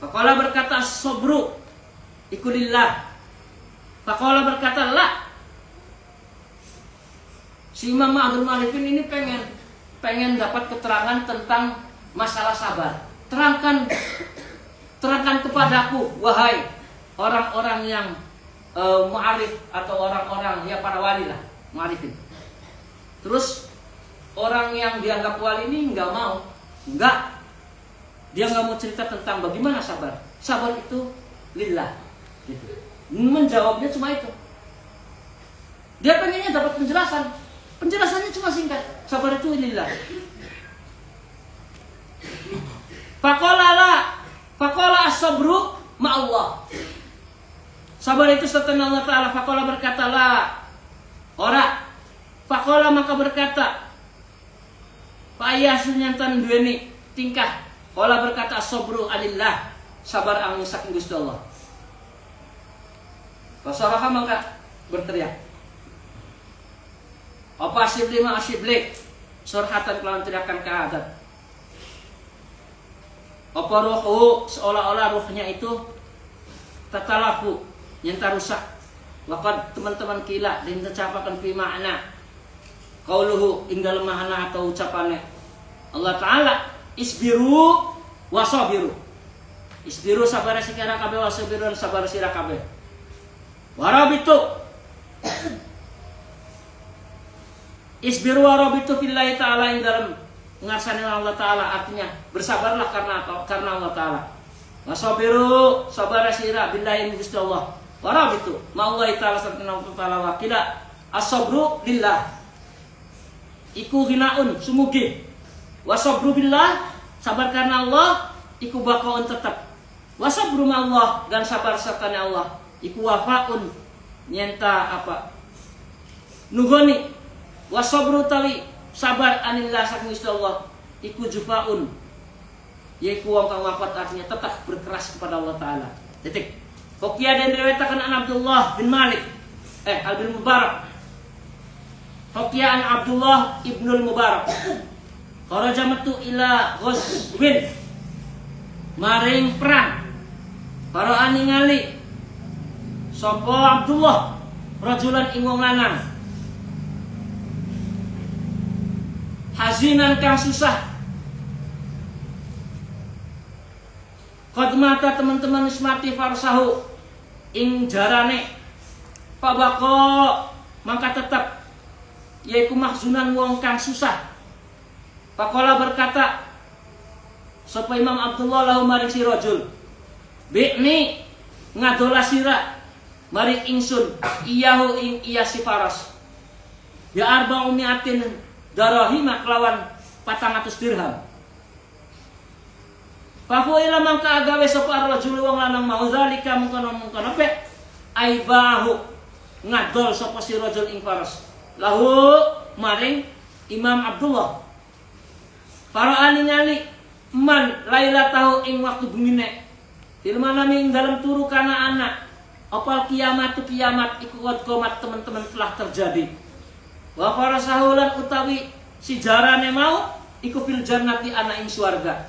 Faqala berkata sobru iku lillah. Faqala berkata la. Si Imam Abdul Malikin ini pengen dapat keterangan tentang masalah sabar. Terangkan kepadaku wahai orang-orang yang mu'arif atau orang-orang ya para wali lah, mu'arifin. Terus orang yang dianggap wali ini dia nggak mau cerita tentang bagaimana sabar. Sabar itu lillah. Gitu. Menjawabnya cuma itu. Dia pengennya dapat penjelasan. Penjelasannya cuma singkat. Sabar itu lillah. Faqala as-sabru ma'allah. Sabar itu serta Allah Ta'ala. Faqala berkata la. Ora. Faqala maka berkata. Pa'ayah sunyantan duweni tingkah. Qala berkata as-sabru alillah. Sabar ang saking Gusti Allah. Wasaraha maka berteriak. Apa asibli ma asibli. Surhatan kelawan teriakan keadat. Apa ruhu seolah-olah ruhnya itu tatalafu yang rusak. Waqad teman-teman kila dan tercapakan fi makna qauluhu ing dalem makna atau ucapannya Allah Ta'ala isbiru wasabiru. Isbiru sabar sira kabeh, wasabiru sabar sira kabeh. Warabitu isbiru warabitu fillahi ta'ala ing dalem ngarsane Allah Ta'ala, artinya bersabarlah karena apa? Karena Allah Ta'ala. Wasabiru sabar sira billahi Gusti Allah. Warabitu ma'allahi ta'ala sarta Allah Ta'ala wa qila as-sabru lillah. Iku hinaun sumugi. Wasabru billah sabar karena Allah iku baqaun tetap. Wasabru ma'allah dan sabar sertanya Allah iku wafaun nyenta apa? Nugoni. Wasabru tawi sabar anillah saking Gusti Allah iku jufaun. Yaiku wong kang wafat artinya tetap berkeras kepada Allah Ta'ala. Titik. Hokia dan riwayatkan an Abdullah bin Malik bin Mubarak. Hokia an Abdullah ibnul Mubarak. Kharaja metu ila ghazwin maring perang. Para aningali sapa Abdullah rajulan ing wong lanang. Hazinan kang susah. Qad mata teman-teman ismati farsahu ing jarane pabako maka tetap yaiku mahzunan wong kang susah. Faqala berkata sapa Imam Abdullah lahu maring si rajul bi'ni ngadola sira maring ingsun iyahu ing iya si faras ya arba'u mi'atin darahim kelawan 400 dirham. Fafuila mangka agawe sapa rajul wong lanang mau zalika mungkon-mungkon ape aibahu ngadol sapa si rajul ing faras lahu maring Imam Abdullah. Para ningali man laila tahu ing waktu bumine ilmana ing dalam turu kana anak apal kiamat iku komat teman-teman telah terjadi. Wa farasahulan utawi si jarane mau iku fil jannati ana ing swarga.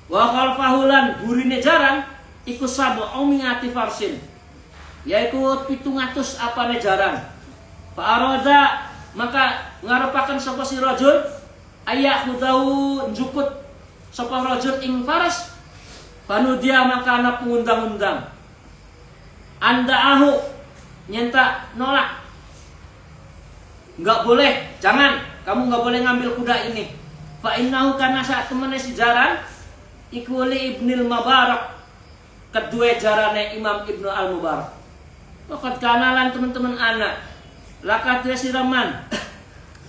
Wa khalfahulan burine jaran iku sab'u mi'ati farsin. Yaiku 700 apane jaran. Fa arada maka ngarepaken sapa si rajul ayak hudau njukut sapa rajul ing faras. Panudia maka ana pengundang-undang. Andaahu nyenta nolak. Enggak boleh, jangan. Kamu enggak boleh ngambil kuda ini. Fa innahu kana sak temene si jaran iku li Ibnul Mubarak, kedua jarane Imam Ibnu Al-Mubarak. Waqad kanalan teman-teman anak lakat siraman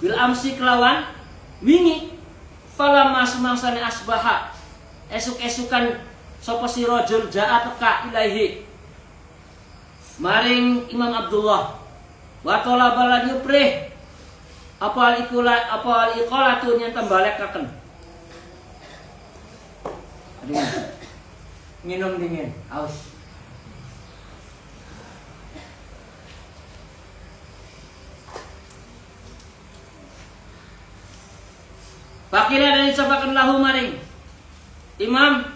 bil amsi kelawan wingi falamma semangsane asbaha esuk-esukan sapa si rajul jaa teka ilaihi maring Imam Abdullah wa talaba lan yuprih apa iqalatu nyata balekaken. Aduh, minum dingin, aus. Pakila dan disabakan lahu maring Imam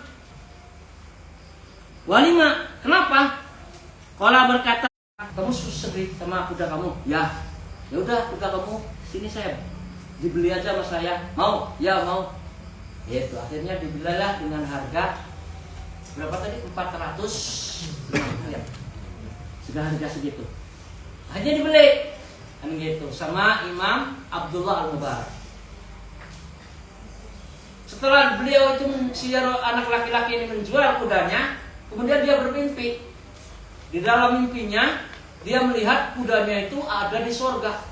walima. Kenapa? Qala berkata, kamu sedih sama kuda kamu? Ya udah, kuda kamu sini saya dibeli aja sama saya. Mau? Ya mau. Itu akhirnya dibelilah dengan harga berapa tadi? 400 ya. Sudah harga segitu. Hanya dibeli kan gitu sama Imam Abdullah Al-Mubarak. Setelah beliau itu si anak laki-laki ini menjual kudanya, kemudian dia bermimpi. Di dalam mimpinya dia melihat kudanya itu ada di sorga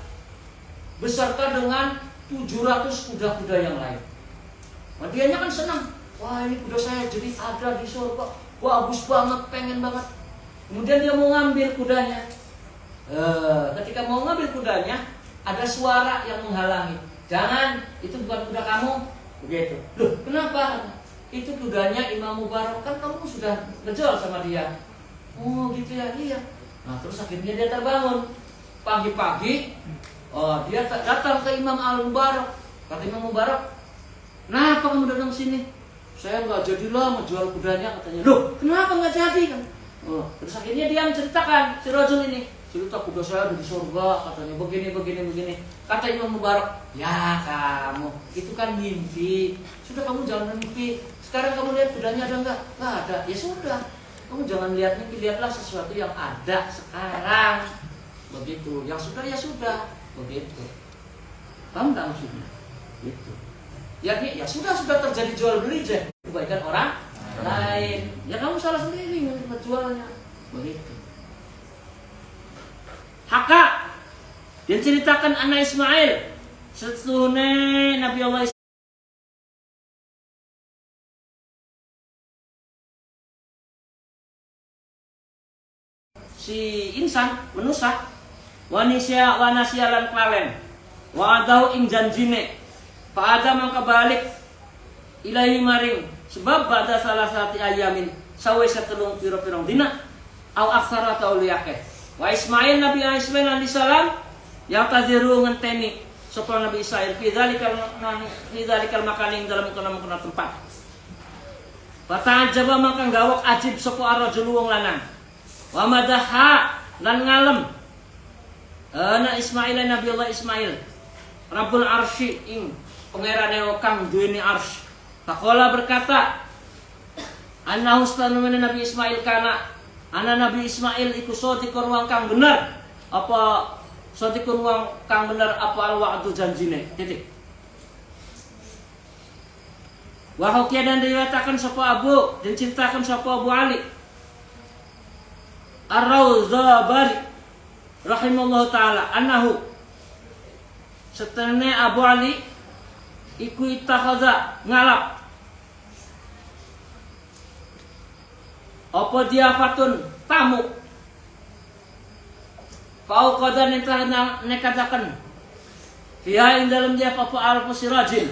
beserta dengan 700 kuda-kuda yang lain. Nah, dianya kan senang. Wah, ini kuda saya jadi ada di sorga. Bagus banget, pengen banget. Kemudian dia mau ngambil kudanya. Ketika mau ngambil kudanya, ada suara yang menghalangi. Jangan, itu bukan kuda kamu. Begitu. Loh, kenapa? Itu kudanya Imam Mubarak, kan kamu sudah ngejual sama dia. Oh gitu ya, iya. Nah terus akhirnya dia terbangun. Pagi-pagi, dia datang ke Imam Al-Mubarak. Kata Imam Mubarak, kenapa kamu datang sini? Saya nggak jadilah menjual kudanya, katanya. Loh, kenapa nggak jadi kan? Terus akhirnya dia menceritakan si Rajul ini. Cerita kuda saya ada di surga, katanya begini. Kata Imam Mubarak, ya kamu, itu kan mimpi. Sudah kamu jangan mimpi. Sekarang kamu lihat kudanya ada enggak? Nggak ada. Ya sudah, kamu jangan lihat mimpi, lihatlah sesuatu yang ada sekarang. Begitu. Yang sudah ya sudah. Begitu. Paham nggak maksudnya? Gitu. Ya sudah terjadi jual beli aja. Kebaikan orang lain. Ya kamu salah sendiri menjualnya. Begitu. Haka dan ceritakan anak Ismail sesungguhnya Nabi Allah si insan manusia wanisya wanasialan klalen wa adau ing janjine fa ada mangka balik ilahi maring sebab pada salah satu ayamin sawe setelung piro-pirong dina au aksara atau liyake. Wa Ismail Nabi Ismail alaihi salam yang taziru ngenteni sapa Nabi Ismail fi dzalikal makanin dalam kana tempat. Fata'ajaba maka gawok ajib sapa arrajul wong lanang. Wa madaha lan ngalem ana Ismail Nabi Allah Ismail Rabbul Arsy ing pangerane kang duweni arsy. Faqala berkata annahu stanumene Nabi Ismail kana ana Nabi Ismail iku sadiqun wong kang bener apa sadiqun wong kang bener apa al-wa'du janjine titik. Wa hukiya dan diriwayatkan sapa Abu dan ceritakan sapa Abu Ali Ar-Rawzabari rahimallahu taala annahu setene Abu Ali iku ittakhadha ngalap apa dia fatun tamu kau kodan nekatakan dia ing dalam dia apa al-pusirajin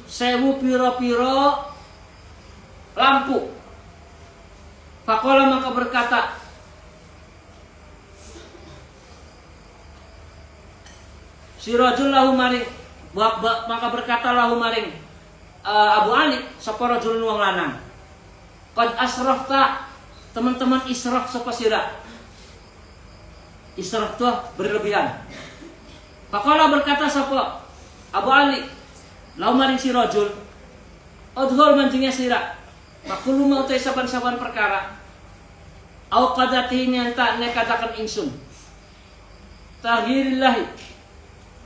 sewu piro-piro lampu. Fakola maka berkata si rajul lahu maring maka berkata lahu maring Abu Ali sapa rajul wong lanang qad asrafta teman-teman israf sapa sira. Israf tuh berlebihan. Faqala berkata sapa Abu Ali lau maring si rajul udhul mancingnya sira makulu mau teh saban-saban perkara au qadatihi nyanta nekatakan ingsun taghirillahi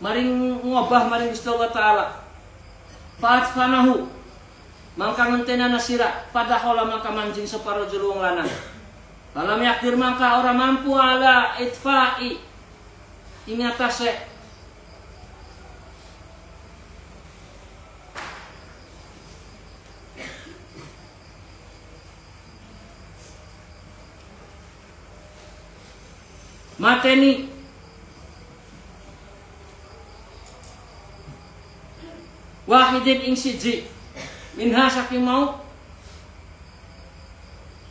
maring ngobah maring Gusti Allah taala fa'atfanahu mangka ngentena nasira pada hola mangka mancing separo jurung lanang. Dalam yakdir mangka orang mampu ala itfa'i ingatase mateni wahidin ing siji minha saking mau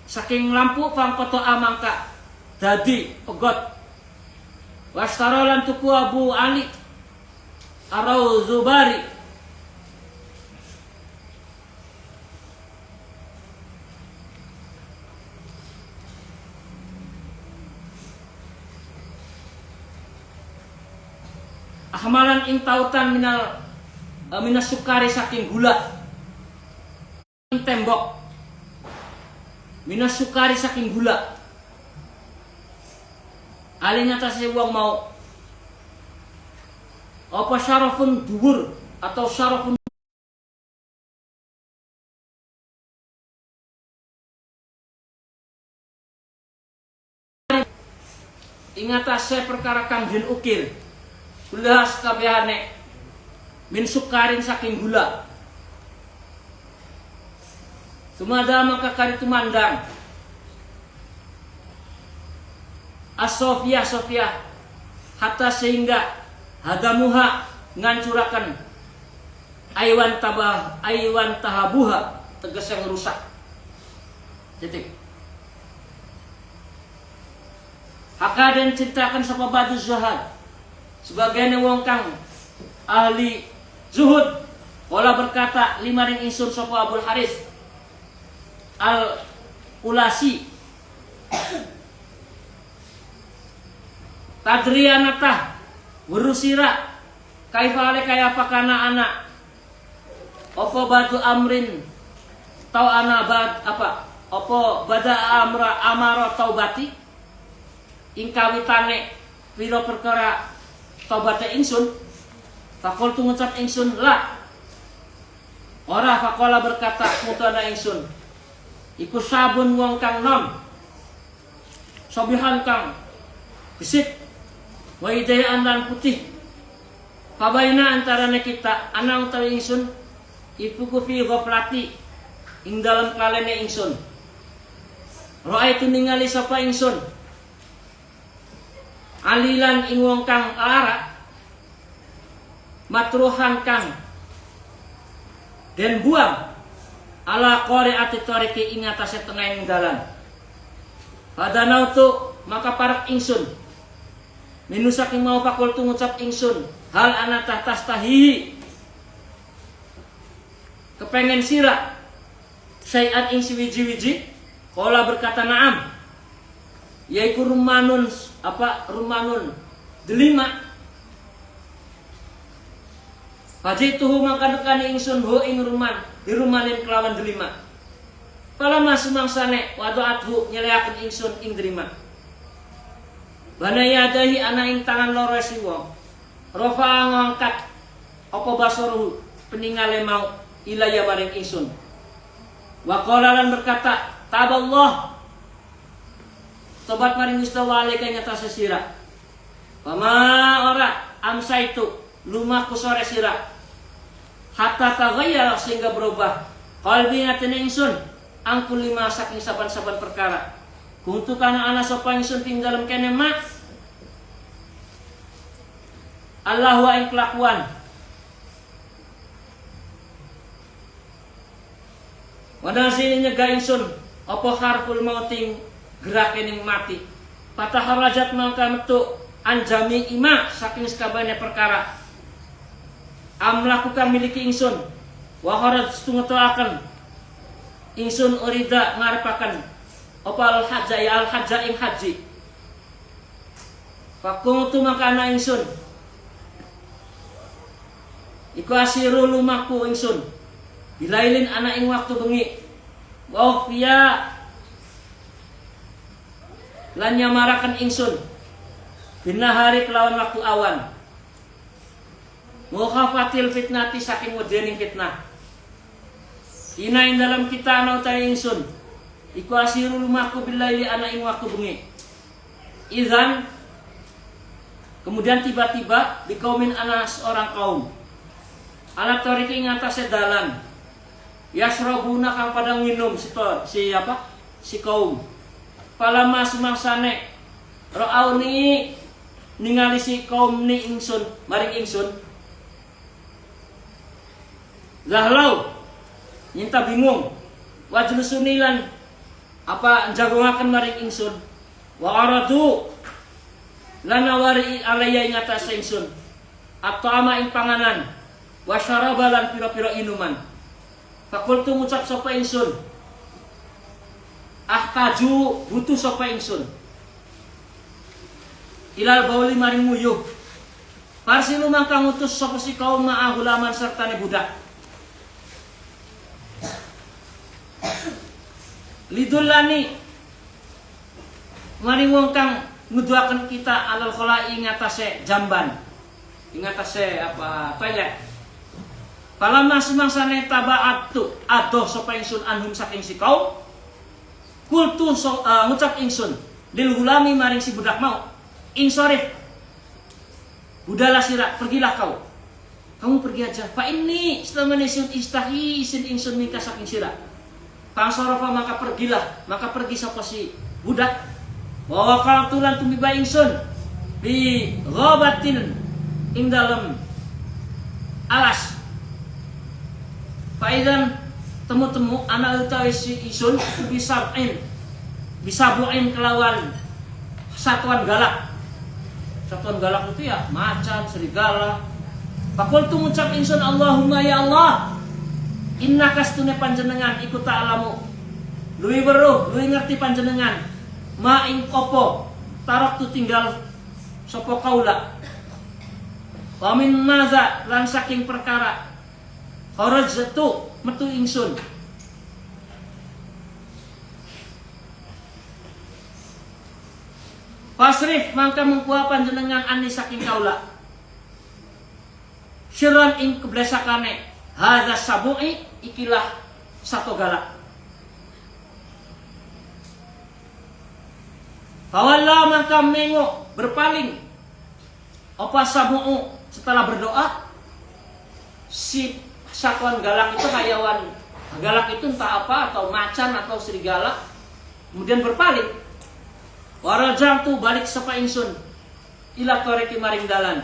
saking lampu pangkoto amangka dadi pegot wastarolan tuku Abu Ali arau zubari ahmalan ing tautan minas sukari saking gula ing tembok minas sukari saking gula alinya tasih wong mau apa syarafun dhuwur atau syarafun ing atase perkara kang den ukir gula sakabehane min sukarin saking gula sumada maka kari tumandang Sofia hatta sehingga hadamuha ngancurakan aywan tahabuha tegas yang rusak titik haka dan ceritakan sapa badu zuhad sebagian wong kang ahli zuhud kala berkata lima ring insun sapa Abul Haris al ulasi tadrianatah berusira kaifale kaya pakana anak opo batu amrin tau ana bad apa opo bada amara taubati ing kawitane pira perkara taubate ingsun fakol ngucap ingsun la ora fakola berkata mutana ingsun iku sabun wong kang nom sobihan kang gesit wa hidayaan lan putih kabaina antarane kita ana utawi ingsun iku fi ghaflati ing dalam kalene ingsun raaitu ningali sapa ingsun alilan ing wong kang lara matruhan kang den buang ala qari'ati tariqi ing atase tengahing dalan padanautu maka parak ingsun minusaking mau fakultu ngucap ingsun hal anata tastahi kepengen sira syai'an ing siwiji-wiji kala berkata na'am yaiku rumanun delima fajituhu maka nekani ingsun ho ing ruman dirumanin kelawan delima pala sumangsane wadu'athu nyeleaken ingsun ing delima bana yadahi ana ing tangan loro si wong rafa ngangkat apa basaruhu peningale mau ilaya maring ingsun wa qala lan berkata taballah tobat maring Gusti Allah alika nyata sesira pama ora amsaitu lumaku sore sira hatta tagayyara sehingga berubah qalbi ngatene ingsun angkul lima saking saban-saban perkara kuntu kana ana sapa ingsun ing dalem kene mak Allah wa ing kelakuan wadasine nyegah ingsun apa harful mauting gerakening mati patah harajat mangka metu anjami ima saking sakabehane perkara amlakukan miliki ingsun wa haraj tungetoaken ingsun urida ngarepaken apa al hajja ing haji fakuntu maka ana ingsun iku asiru lumaku ingsun bilailin ana ing waktu bengi wa fiya lan nyamaraken ingsun binahari kelawan waktu awan mukhafatil fitnati saking wedening fitnah ina ing dalam kita ana utawi ingsun iku asiru lumaku bilaili ana ing waktu bengi izan kemudian tiba-tiba di kaumin ana seorang kaum ala toriki ing atase dalan yasrabuna kang padang minum si kaum palama sumangsane ra'auni ningali si kaum ni ingsun maring ingsun zahlau nyinta bingung wajlusunilan apa jagongaken maring ingsun wa aradu lan nawari alaya ing atase ingsun at-ta'ama ing panganan, wa syaraba lan pira-pira inuman. Fakultu ngucap sapa ingsun, ahtaju butuh sapa ingsun. Ilal bauli maring nguyuh. Parsilu mangka ngutus sapa si kaum ma'ahulaman sertane budak. Lidullani maring wong kang nguduhaken kita alal kholai ing atase jamban. Ing atase toilet. Palamna sumangsane tabaatu adoh sapa ingsun anhum saking si kaum. Kultu ngucap ingsun lil gulami maring si budak mau. Insorif, budahlah sirah, pergilah kau. Kamu pergi aja. Fa ini setelah menesun istahi isin ingsun minka saking sirah. Pangsorofa maka pergilah, maka pergi sapa si budak. Bahwa kalau tulan tumiba ingsun di ghabatin ing dalam alas. Faidan temu-temu anak utawi si ingsun bisa buin kelawan satuan galak. Satuan galak itu ya macan, serigala. Fakultu ngucap ingsun Allahumma ya Allah, inna kastune panjenengan ikut ta'alamu. Luwi weruh, luwi ngerti panjenengan. Ma ing opo tarok tu tinggal sopo kaula. Wa min maza lan saking perkara kharajtu metu ingsun. Pasrif mangka mengkuah panjenengan ani saking kaula. Syirran ing keblesakane hadza sabu'i ikilah satu galak. Fawalla mangka mengo berpaling. Apa sabu'u setelah berdoa si satuan galak itu hayawan galak itu entah apa atau macan atau serigala kemudian berpaling. Warajang tu balik sapa ingsun ila toreki maring dalan.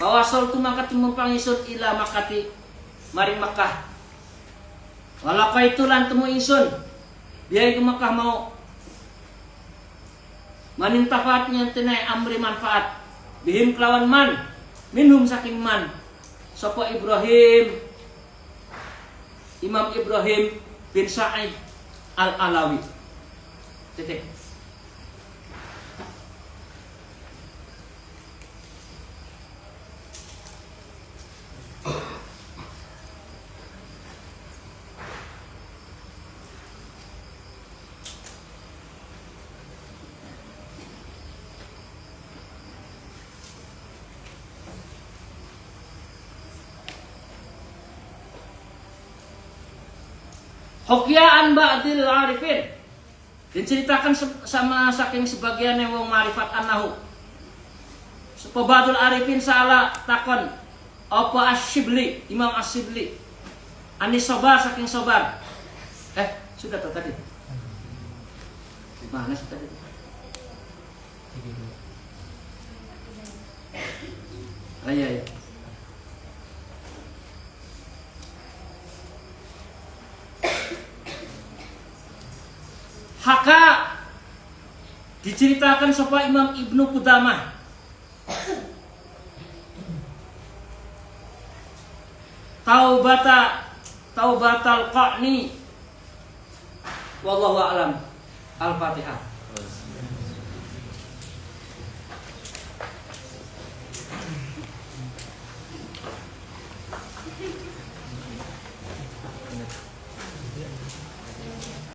Bawasol tu maka timumpang ingsun ila makati maring Makkah. Walapa itu lan temu ingsun biaya ke Makkah mau manintafaat nyantenai amri manfaat bihim kelawan man minhum saking man sapa Ibrahim Imam Ibrahim bin Sa'id al-Alawi. Titik. Hokyaan ba'dil arifin diceritakan sama saking sebagian yang wong marifat anahu. Sebabadul arifin salah takon apa Asyibli, Imam Asyibli anis sobar saking sobar. Sudah tahu tadi. Di mana sih tadi? Iya. Haka diceritakan sapa Imam Ibnu Qudamah taubatal qa'ni wallahu a'lam. Al-Fatihah.